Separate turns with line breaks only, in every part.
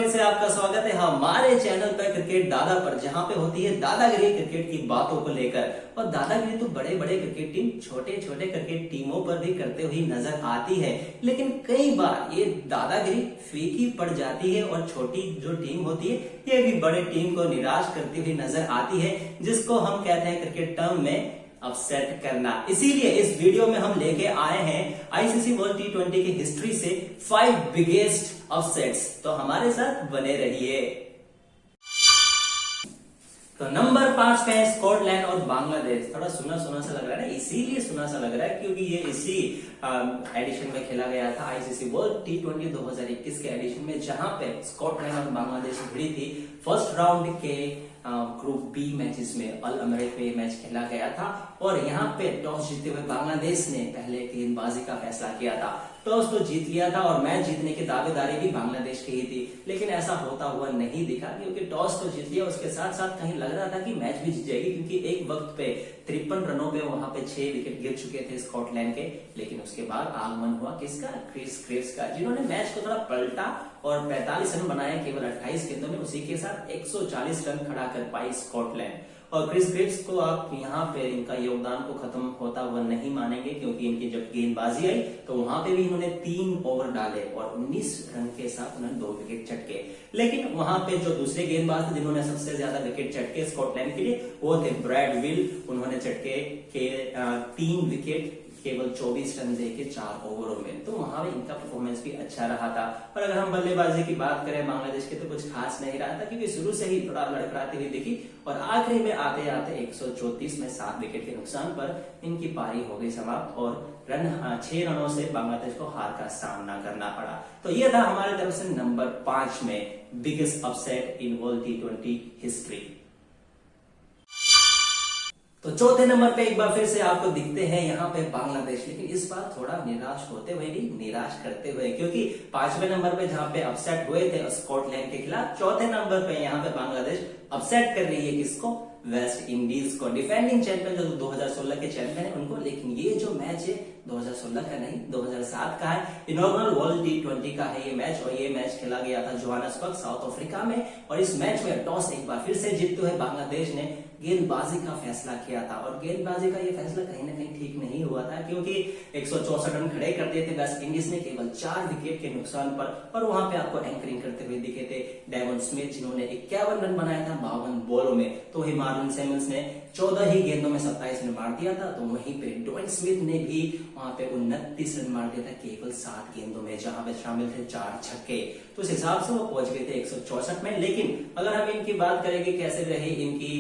फिर से आपका स्वागत है हमारे चैनल पर क्रिकेट दादा पर, जहां पे होती है दादागिरी क्रिकेट की बातों को लेकर। और दादागिरी तो बड़े बड़े क्रिकेट टीम छोटे छोटे क्रिकेट टीमों पर भी करते हुए नजर आती है, लेकिन कई बार ये दादागिरी फीकी पड़ जाती है और छोटी जो टीम होती है ये भी बड़े टीम को निराश करती हुई नजर आती है, जिसको हम कहते हैं क्रिकेट टर्म में अपसेट करना। इसीलिए इस वीडियो में हम लेके आए हैं आईसीसी वर्ल्ड टी20 की हिस्ट्री से 5 बिगेस्ट अपसेट्स। तो हमारे साथ बने रहिए। तो नंबर 5 पे है स्कॉटलैंड और बांग्लादेश। थोड़ा सुना सुना सा लग रहा है ना, इसीलिए सुना सा लग रहा है क्योंकि ये इसी एडिशन में खेला गया था आईसीसी वर्ल्ड टी20 2021 के एडिशन में, जहां पे स्कॉटलैंड और बांग्लादेश भिड़ी थी फर्स्ट राउंड के ग्रुप बी मैचेस में। अल अमेरिक पे मैच खेला गया था और यहाँ पे टॉस जीतते हुए बांग्लादेश ने पहले गेंदबाजी का फैसला किया था। टॉस तो जीत लिया था और मैच जीतने की दावेदारी भी बांग्लादेश की ही थी, लेकिन ऐसा होता हुआ नहीं दिखा क्योंकि टॉस तो जीत लिया, उसके साथ साथ कहीं लग रहा था कि मैच भी जीत जाएगी क्योंकि एक वक्त पे 53 रनों पे वहां पे 6 विकेट गिर चुके थे स्कॉटलैंड के। लेकिन उसके बाद आगमन हुआ किसका? क्रिस क्रेव्स का, जिन्होंने मैच को थोड़ा पलटा और 45 रन बनाए केवल 28 गेंदों में। उसी के साथ 140 रन खड़ा कर पाई स्कॉटलैंड। और क्रिस क्रेव्स को आप यहाँ पे इनका योगदान को खत्म होता हुआ नहीं मानेंगे क्योंकि इनकी जब गेंदबाजी आई तो वहां पे भी इन्होंने 3 ओवर डाले और 19 रन के साथ उन्होंने 2 विकेट चटके। लेकिन वहां पे जो दूसरे गेंदबाज थे जिन्होंने सबसे ज्यादा विकेट चटके स्कॉटलैंड के लिए, वो थे ब्रैड विल। उन्होंने चटके के 3 विकेट केवल 24 रन देके 4 ओवरों में, तो वहां भी इनका परफॉर्मेंस भी अच्छा रहा था। और अगर हम बल्लेबाजी की बात करें बांग्लादेश की, तो कुछ खास नहीं रहा था क्योंकि शुरू से ही थोड़ा लड़खड़ाती हुई दिखी और आखिरी में आते आते 134 में 7 विकेट के नुकसान पर इनकी पारी हो गई समाप्त और 6 रनों से बांग्लादेश को हार का सामना करना पड़ा। तो ये था हमारे तरफ से नंबर 5 में biggest upset in world T20 history. तो चौथे नंबर पे एक बार फिर से आपको दिखते हैं यहाँ पे बांग्लादेश, लेकिन इस बार थोड़ा निराश होते हुए नहीं, निराश करते हुए, क्योंकि 5वें नंबर पे जहाँ पे अपसेट हुए थे स्कॉटलैंड के खिलाफ, चौथे नंबर पे यहाँ पे बांग्लादेश अपसेट कर रही है किसको? वेस्ट इंडीज को। डिफेंडिंग चैंपियन जो 2016 के चैंपियन है उनको। लेकिन ये जो मैच है 2016 का नहीं 2007 का है, इनॉग्रल वर्ल्ड टी20 का है ये मैच। और ये मैच खेला गया था जोहान्सबर्ग साउथ अफ्रीका में। और इस मैच में टॉस एक बार फिर से जीतते हुए बांग्लादेश ने गेंदबाजी का फैसला किया था और गेंदबाजी का ये फैसला कहीं ना कहीं ठीक नहीं हुआ था क्योंकि 164 रन खड़े कर दिए थे वेस्ट इंडीज ने केवल 4 विकेट के नुकसान पर। और वहां पे आपको एंकरिंग करते हुए दिखे थे डेवन स्मिथ, जिन्होंने 51 रन बनाया था 52 बॉलों में। तो हिमार्लन सैमुअल्स ने 14 ही गेंदों में 27 रन मार दिया था। तो वहीं पे डेवन स्मिथ ने भी वहां पे 29 रन मार दिया था केवल 7 गेंदों में, जहां पे शामिल थे 4 छक्के। तो उस हिसाब से वो पहुंच गए थे 164 में। लेकिन अगर हम इनकी बात करेंगे कैसे रही इनकी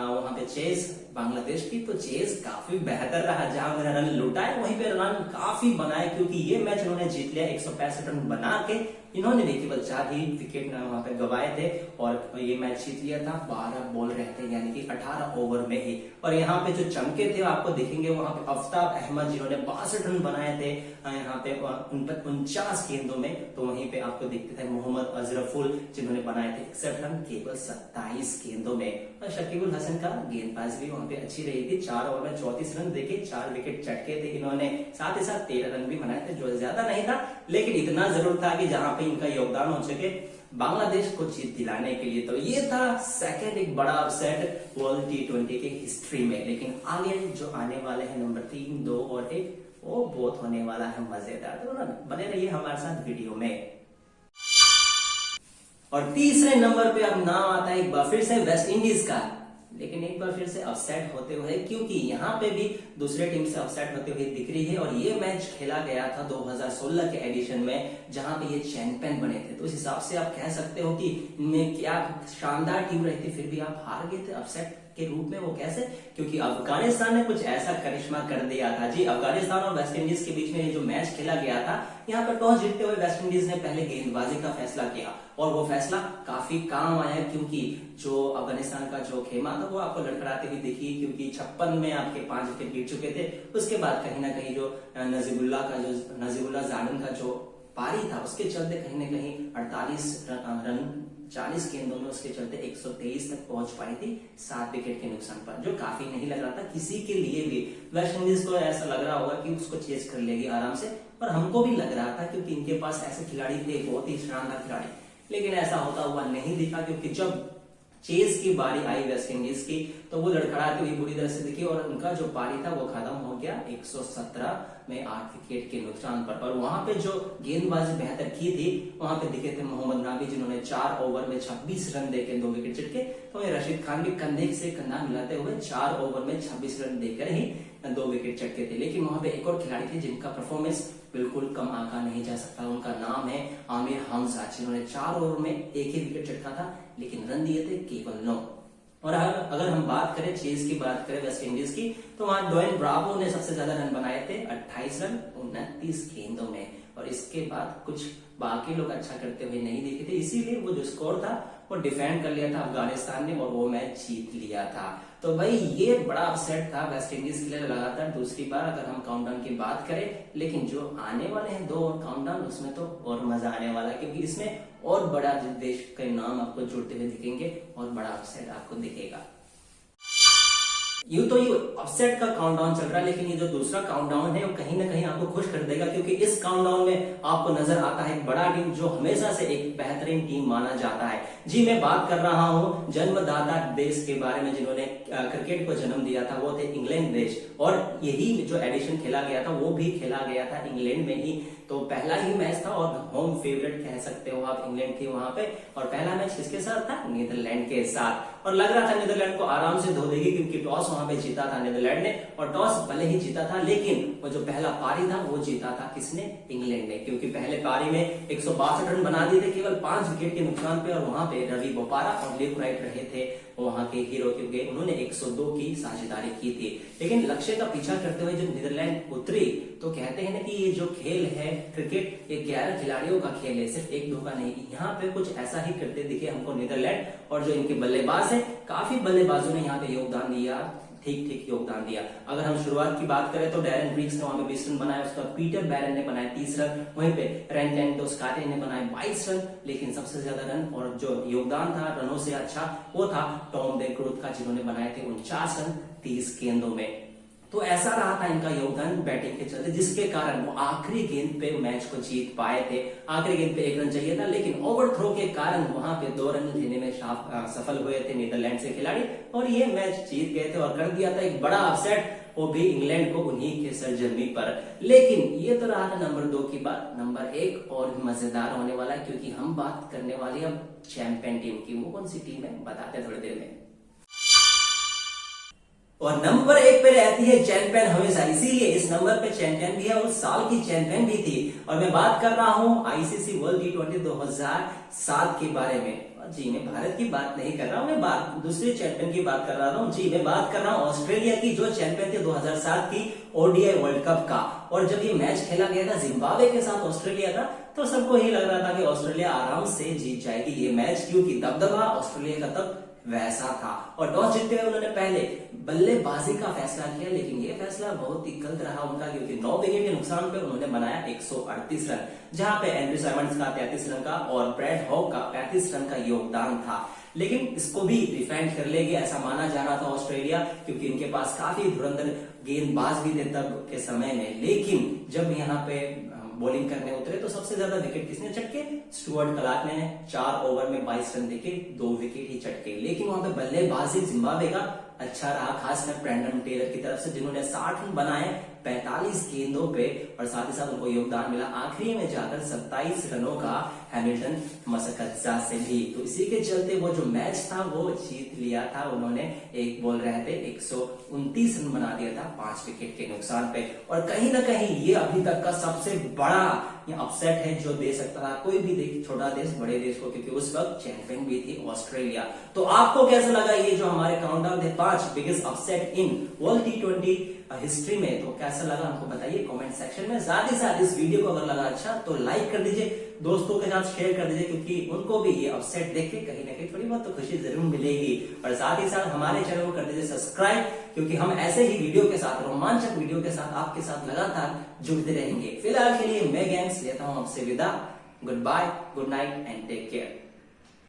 वहां पे चेस बांग्लादेश की, तो चेस काफी बेहतर रहा। जहां उन्होंने रन लुटाए वहीं पे रन काफी बनाए क्योंकि ये मैच उन्होंने जीत लिया 165 रन बना के। इन्होंने भी केवल 4 ही विकेट वहां पे गवाए थे और ये मैच जीत लिया था 12 बॉल रहते यानी कि 18 ओवर में ही। और यहाँ पे जो चमके थे आपको दिखेंगे वहां पे आफ्ताब अहमद, जिन्होंने 62 रन बनाए थे यहाँ पे 49 गेंदों में। तो वहीं पे आपको दिखते थे मोहम्मद अजरफुल, जिन्होंने बनाए थे 61 रन केवल 27 गेंदों में। और शकीबुल हसन का गेंदबाजी भी वहां पे अच्छी रही थी, 4 ओवर में 34 रन देके 4 विकेट चटके थे इन्होंने। साथ ही साथ 13 रन भी बनाए थे, जो ज्यादा नहीं था लेकिन इतना जरूर था कि जहां पे इनका योगदान हो सके बांग्लादेश को जीत दिलाने के लिए। तो ये था सेकंड एक बड़ा अपसेट वर्ल्ड टी20 की हिस्ट्री में। लेकिन आगे जो आने वाले हैं नंबर 3, 2 और 1, वो बहुत होने वाला है मजेदार। तो बने रहिए हमारे साथ वीडियो में। और तीसरे नंबर पे अब नाम आता है एक बार फिर से वेस्ट इंडीज का, लेकिन एक बार फिर से अपसेट होते हुए, क्योंकि यहाँ पे भी दूसरे टीम से अपसेट होते हुए दिख रही है। और ये मैच खेला गया था 2016 के एडिशन में, जहां पे ये चैंपियन बने थे। तो उस हिसाब से आप कह सकते हो कि इनमें क्या शानदार टीम रहती, फिर भी आप हार गए थे अपसेट के रूप में। वो कैसे? क्योंकि अफगानिस्तान ने कुछ ऐसा करिश्मा कर दिया था जी। अफगानिस्तान और वेस्ट इंडीज के बीच में जो मैच खेला गया था, यहाँ पर टॉस जीतते हुए वेस्ट इंडीज ने पहले गेंदबाजी का फैसला किया और वो फैसला काफी काम आया क्योंकि जो अफगानिस्तान का जो खेमा था वो आपको लड़खड़ाती हुई दिखी क्योंकि 56 में आपके 5 विकेट गिर चुके थे। उसके बाद कहीं ना कहीं जो नजीबुल्लाह जार्डन का जो पारी था उसके चलते कहीं ना कहीं 48 रन 40 गेंदों में उसके चलते 123 तक पहुंच पाई थी 7 विकेट के नुकसान पर, जो काफी नहीं लग रहा था किसी के लिए भी। वेस्ट इंडीज को ऐसा लग रहा होगा कि उसको चेस कर लेगी आराम से, और हमको भी लग रहा था क्योंकि इनके पास ऐसे खिलाड़ी थे, बहुत ही शानदार खिलाड़ी। लेकिन ऐसा होता हुआ नहीं दिखा, क्योंकि जब चेज की बारी आई वेस्ट इंडीज की तो वो लड़खड़ाती हुई बुरी तरह से दिखी और उनका जो पारी था वो खत्म हो गया 117 में 8 विकेट के नुकसान पर। और वहां पे जो गेंदबाजी बेहतर की थी वहां पे दिखे थे मोहम्मद नाबी, जिन्होंने 4 ओवर में 26 रन देकर 2 विकेट चिटके। तो ये रशीद खान भी कंधे से कंधा मिलाते हुए 4 ओवर में 26 रन देकर ही 2 विकेट चटके थे। लेकिन वहां पे एक और खिलाड़ी थे जिनका परफॉर्मेंस बिल्कुल कम आंका नहीं जा सकता। उनका नाम है आमिर हमजा, जिन्होंने 4 ओवर में एक ही विकेट चटका था, लेकिन रन दिए थे केवल 9। और अगर हम बात करें चेज की, बात करें वेस्ट इंडीज की, तो वहां डोइन ब्रावो ने सबसे ज्यादा रन बनाए थे 28 रन 29 गेंदों में। और इसके बाद कुछ बाकी लोग अच्छा करते हुए नहीं दिखे थे, इसीलिए वो जो स्कोर था वो डिफेंड कर लिया था अफगानिस्तान ने और वो मैच जीत लिया था। तो भाई ये बड़ा अपसेट था वेस्ट इंडीज के लिए, लगातार दूसरी बार अगर हम काउंटडाउन की बात करें। लेकिन जो आने वाले हैं 2 और काउंटडाउन, उसमें तो और मजा आने वाला है, क्योंकि इसमें और बड़ा देश के नाम आपको जुड़ते हुए दिखेंगे और बड़ा अपसेट आपको दिखेगा। यूं तो ये अपसेट का काउंटडाउन चल रहा है, लेकिन ये जो दूसरा काउंटडाउन है वो कहीं ना कहीं आपको खुश कर देगा, क्योंकि इस काउंटडाउन में आपको नजर आता है एक बड़ा टीम जो हमेशा से एक बेहतरीन टीम माना जाता है। जी मैं बात कर रहा हूं जन्मदाता देश के बारे में, जिन्होंने क्रिकेट को जन्म दिया था, वो थे इंग्लैंड देश। और यही जो एडिशन खेला गया था वो भी खेला गया था इंग्लैंड में ही। तो पहला ही मैच था और होम फेवरेट कह सकते हो आप इंग्लैंड की वहां पे। और पहला मैच किसके साथ था? नीदरलैंड के साथ। और लग रहा था नीदरलैंड को आराम से धो देगी, क्योंकि टॉस वहां पे जीता था नीदरलैंड ने। और टॉस भले ही जीता था, लेकिन वो जो पहला पारी था वो जीता था किसने? इंग्लैंड ने, क्योंकि पहले पारी में 162 रन बना दिए थे केवल 5 विकेट के नुकसान पे। और वहां पे रवि बोपारा और लिव राइट रहे थे वहां के हीरो, क्योंकि उन्होंने 102 की साझेदारी की थी। लेकिन लक्ष्य का पीछा करते हुए जब नीदरलैंड उतरी, तो कहते हैं ना कि ये जो खेल है क्रिकेट, ये 11 खिलाड़ियों का खेल है, सिर्फ 1-2 का नहीं। यहाँ पे कुछ ऐसा ही करते दिखे हमको नीदरलैंड। और जो इनके बल्लेबाज है, काफी बल्लेबाजों ने यहाँ पे योगदान दिया, ठीक योगदान दिया। अगर हम शुरुआत की बात करें तो डैरेन ब्रिग्स ने वहां पे 20 रन बनाए, उसका पीटर बैरन ने बनाए 30 रन, वहीं पे रेंटेन स्काटे ने बनाए 22 रन। लेकिन सबसे ज्यादा रन और जो योगदान था रनों से अच्छा, वो था टॉम दे ग्रोथ का, जिन्होंने बनाए थे 49 रन 30 गेंदों में। तो ऐसा रहा था इनका योगदान बैटिंग के चलते, जिसके कारण वो आखिरी गेंद पे मैच को जीत पाए थे। आखिरी गेंद पे 1 रन चाहिए था, लेकिन ओवर थ्रो के कारण वहां पे 2 रन लेने में सफल हुए थे नीदरलैंड से खिलाड़ी और ये मैच जीत गए थे। और कर दिया था एक बड़ा अपसेट, वो भी इंग्लैंड को उन्हीं के सरजमी पर। लेकिन ये तो रहा था नंबर 2 की बात। नंबर 1 और मजेदार होने वाला है, क्योंकि हम बात करने वाली अब चैंपियन टीम की। वो कौन सी टीम है बताते हैं थोड़ी देर में। और नंबर 1 पे रहती है चैंपियन हमेशा, इसीलिए इस नंबर पे चैंपियन भी है और साल की चैंपियन भी थी। और मैं बात कर रहा हूं आईसीसी वर्ल्ड T20 2007 के बारे में। जी मैं भारत की बात नहीं कर रहा हूं, मैं बात दूसरे चैंपियन की बात कर रहा हूं। जी मैं बात कर रहा हूं ऑस्ट्रेलिया की, जो चैंपियन थे 2007 की ओडीआई वर्ल्ड कप का। और जब ये मैच खेला गया था जिम्बाब्वे के साथ ऑस्ट्रेलिया का, तो सबको ही लग रहा था कि ऑस्ट्रेलिया आराम से जीत जाएगी ये मैच, क्योंकि दबदबा ऑस्ट्रेलिया का तब वैसा था। और टॉस जीतते हुए उन्होंने पहले बल्लेबाजी का फैसला किया, लेकिन ये फैसला बहुत ही गलत रहा उनका, क्योंकि 9 विकेट के नुकसान पे उन्होंने बनाया 138 रन, जहां पे एंड्रू साइमंड्स का 33 रन का और ब्रैड हॉग का 35 रन का योगदान था। लेकिन इसको भी डिफेंड कर लेगी ऐसा माना जा रहा था ऑस्ट्रेलिया, क्योंकि इनके पास काफी धुरंधर गेंदबाज भी थे तब के समय में। लेकिन जब यहाँ पे बॉलिंग करने उतरे तो सबसे ज्यादा विकेट किसने चटके? स्टुअर्ट क्लार्क ने 4 ओवर में 22 रन देके 2 विकेट ही चटके। लेकिन वहां पे बल्लेबाजी जिम्बाब्वे का अच्छा रहा, खासकर ब्रैंडन टेलर की तरफ से, जिन्होंने 60 रन बनाए 45 गेंदों पे। और साथ ही साथ उनको योगदान मिला आखिरी में जाकर 27 रनों का हैमिल्टन मसकत्जा से भी। तो इसी के चलते वो जो मैच था वो जीत लिया था उन्होंने। एक बॉल रहते 129 रन बना दिया था 5 विकेट के नुकसान पे। और कहीं ना कहीं ये अभी तक का सबसे बड़ा ये अपसेट है जो दे सकता था कोई भी छोटा देश बड़े देश को, क्योंकि उस वक्त चैंपियन भी थी ऑस्ट्रेलिया। तो आपको कैसा लगा ये जो हमारे काउंटडाउन थे 5 biggest upset in world T20 history में? तो कैसा लगा हमको बताइए कमेंट सेक्शन में। साथ ही साथ इस वीडियो को अगर लगा अच्छा तो लाइक कर दीजिए, दोस्तों के साथ शेयर कर दीजिए, क्योंकि उनको भी ये अपसेट देख के कहीं ना कहीं थोड़ी बहुत तो खुशी जरूर मिलेगी। और साथ ही साथ हमारे चैनल को कर दीजिए सब्सक्राइब, क्योंकि हम ऐसे ही वीडियो के साथ, रोमांचक वीडियो के साथ आपके साथ लगातार जुड़ते रहेंगे। फिलहाल के लिए मैं गैंग्स लेता हूं आपसे विदा। Goodbye, good night and take care.